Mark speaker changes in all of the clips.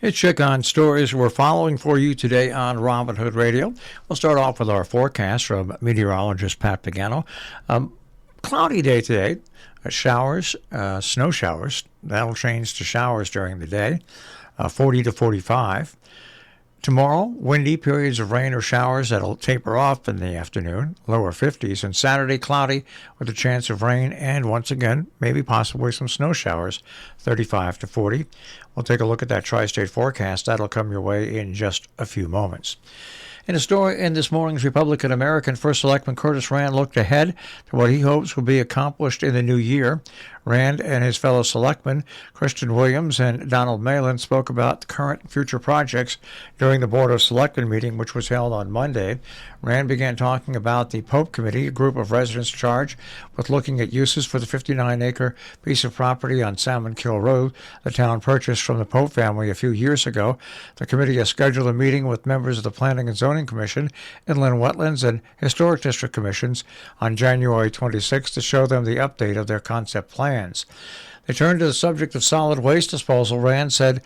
Speaker 1: It's Check On Stories we're following for you today on Robin Hood Radio. We'll start off with our forecast from meteorologist Pat Pagano. Cloudy day today. Showers, snow showers. That'll change to showers during the day. 40 to 45. Tomorrow, windy periods of rain or showers that'll taper off in the afternoon, lower 50s. And Saturday, cloudy with a chance of rain and, once again, maybe possibly some snow showers, 35 to 40. We'll take a look at that tri-state forecast. That'll come your way in just a few moments. In a story in this morning's Republican American, First Selectman Curtis Rand looked ahead to what he hopes will be accomplished in the new year. Rand and his fellow selectmen, Christian Williams and Donald Malin, spoke about current and future projects during the Board of Selectmen meeting, which was held on Monday. Rand began talking about the Pope Committee, a group of residents charged with looking at uses for the 59-acre piece of property on Salmon Kill Road the town purchased from the Pope family a few years ago. The committee has scheduled a meeting with members of the Planning and Zoning Commission, Inland Wetlands, and Historic District Commissions on January 26 to show them the update of their concept plans. They turned to the subject of solid waste disposal. Rand said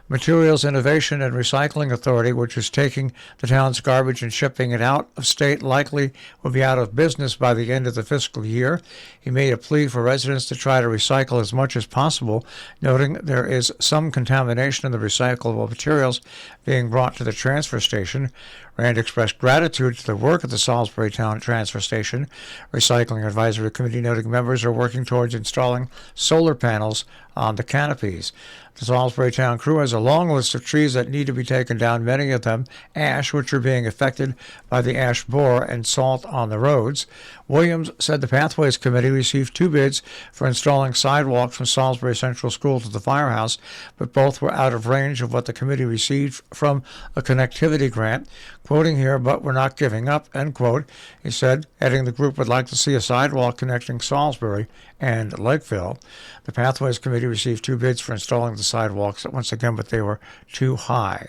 Speaker 1: Materials Innovation and Recycling Authority, which is taking the town's garbage and shipping it out of state, likely will be out of business by the end of the fiscal year. He made a plea for residents to try to recycle as much as possible, noting there is some contamination in the recyclable materials being brought to the transfer station. Rand expressed gratitude to the work of the Salisbury Town Transfer Station Recycling Advisory Committee, noting members are working towards installing solar panels on the canopies. The Salisbury Town crew has a long list of trees that need to be taken down, many of them ash, which are being affected by the ash borer and salt on the roads. Williams said the Pathways Committee received 2 bids for installing sidewalks from Salisbury Central School to the firehouse, but both were out of range of what the committee received from a connectivity grant. Quoting here, "But we're not giving up," end quote. He said, adding the group would like to see a sidewalk connecting Salisbury and Lakeville. The Pathways Committee received 2 bids for installing the sidewalks once again, but they were too high.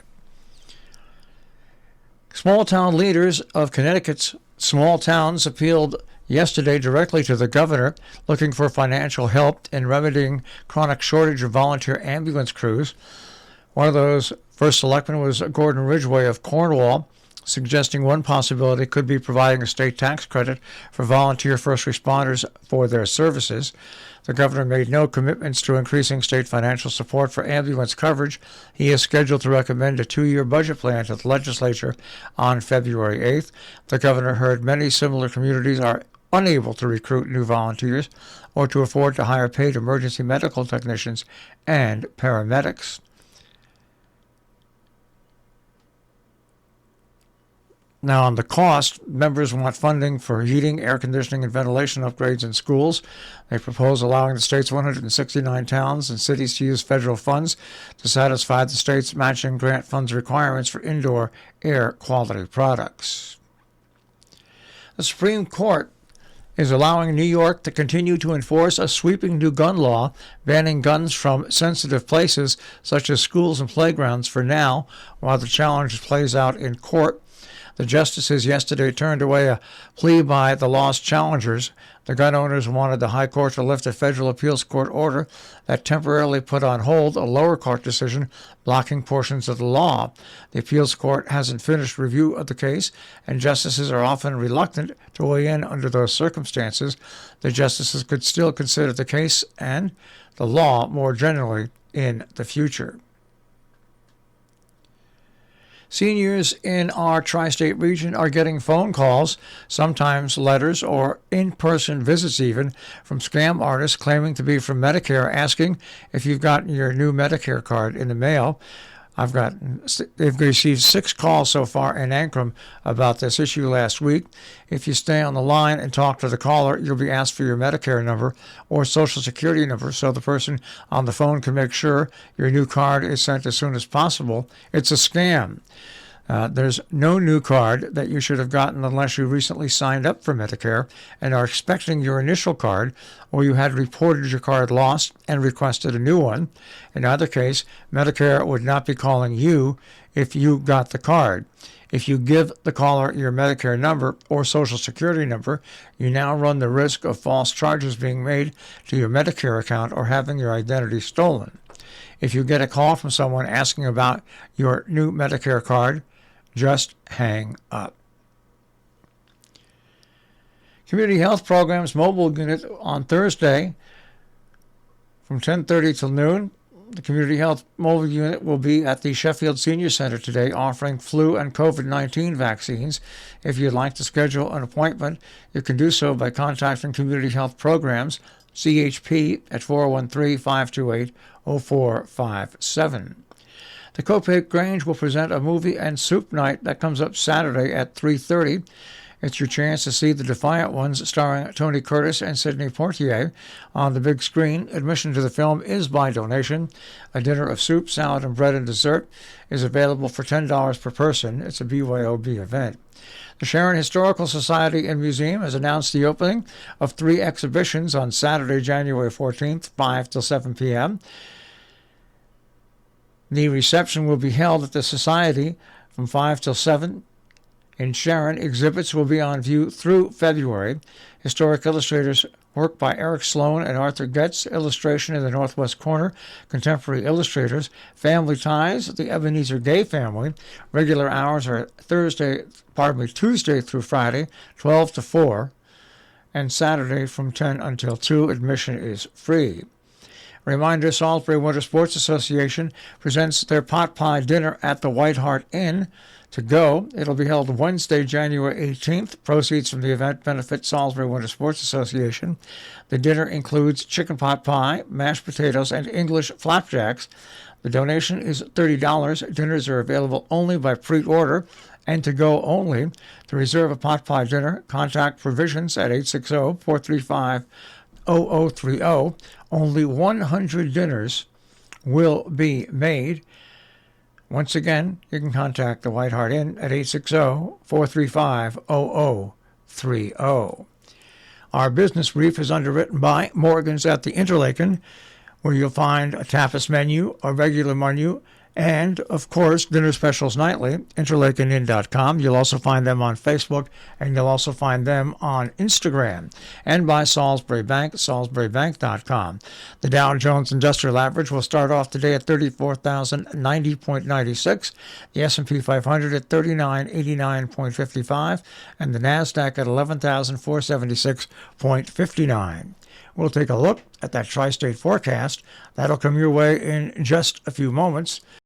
Speaker 1: Small town leaders of Connecticut's small towns appealed yesterday directly to the governor, looking for financial help in remedying chronic shortage of volunteer ambulance crews. One of those first selectmen was Gordon Ridgway of Cornwall, suggesting one possibility could be providing a state tax credit for volunteer first responders for their services. The governor made no commitments to increasing state financial support for ambulance coverage. He is scheduled to recommend a 2-year budget plan to the legislature on February 8th. The governor heard many similar communities are unable to recruit new volunteers or to afford to hire paid emergency medical technicians and paramedics. Now, on the cost, members want funding for heating, air conditioning, and ventilation upgrades in schools. They propose allowing the state's 169 towns and cities to use federal funds to satisfy the state's matching grant funds requirements for indoor air quality products. The Supreme Court is allowing New York to continue to enforce a sweeping new gun law banning guns from sensitive places such as schools and playgrounds for now, while the challenge plays out in court. The justices yesterday turned away a plea by the law's challengers. The gun owners wanted the High Court to lift a federal appeals court order that temporarily put on hold a lower court decision blocking portions of the law. The appeals court hasn't finished review of the case, and justices are often reluctant to weigh in under those circumstances. The justices could still consider the case and the law more generally in the future. Seniors in our tri-state region are getting phone calls, sometimes letters or in-person visits even, from scam artists claiming to be from Medicare, asking if you've gotten your new Medicare card in the mail. They've received 6 calls so far in Ancram about this issue last week. If you stay on the line and talk to the caller, you'll be asked for your Medicare number or Social Security number so the person on the phone can make sure your new card is sent as soon as possible. It's a scam. There's no new card that you should have gotten unless you recently signed up for Medicare and are expecting your initial card, or you had reported your card lost and requested a new one. In either case, Medicare would not be calling you if you got the card. If you give the caller your Medicare number or Social Security number, you now run the risk of false charges being made to your Medicare account or having your identity stolen. If you get a call from someone asking about your new Medicare card, just hang up. Community Health Programs Mobile Unit on Thursday from 10:30 till noon. The Community Health Mobile Unit will be at the Sheffield Senior Center today offering flu and COVID-19 vaccines. If you'd like to schedule an appointment, you can do so by contacting Community Health Programs, CHP, at 413-528-0457. The Copiape Grange will present a movie and soup night that comes up Saturday at 3:30. It's your chance to see The Defiant Ones starring Tony Curtis and Sidney Poitier on the big screen. Admission to the film is by donation. A dinner of soup, salad, and bread and dessert is available for $10 per person. It's a BYOB event. The Sharon Historical Society and Museum has announced the opening of 3 exhibitions on Saturday, January 14th, 5 till 7 p.m. The reception will be held at the Society from 5 till 7. In Sharon, exhibits will be on view through February. Historic illustrators work by Eric Sloan and Arthur Getz, illustration in the northwest corner. Contemporary illustrators, Family Ties, the Ebenezer Gay Family. Regular hours are Tuesday through Friday, 12 to 4, and Saturday from 10 until 2. Admission is free. Reminder, Salisbury Winter Sports Association presents their pot pie dinner at the White Hart Inn. To go, it'll be held Wednesday, January 18th. Proceeds from the event benefit Salisbury Winter Sports Association. The dinner includes chicken pot pie, mashed potatoes, and English flapjacks. The donation is $30. Dinners are available only by pre-order and to go only. To reserve a pot pie dinner, contact Provisions at 860-435-0030. Only 100 dinners will be made. Once again, you can contact the White Hart Inn at 860-435-0030. Our business brief is underwritten by Morgan's at the Interlaken, where you'll find a tapas menu, a regular menu, and, of course, dinner specials nightly, interlakenin.com. You'll also find them on Facebook, and you'll also find them on Instagram. And by Salisbury Bank, salisburybank.com. The Dow Jones Industrial Average will start off today at 34,090.96, the S&P 500 at 3989.55, and the NASDAQ at 11,476.59. We'll take a look at that tri-state forecast. That'll come your way in just a few moments.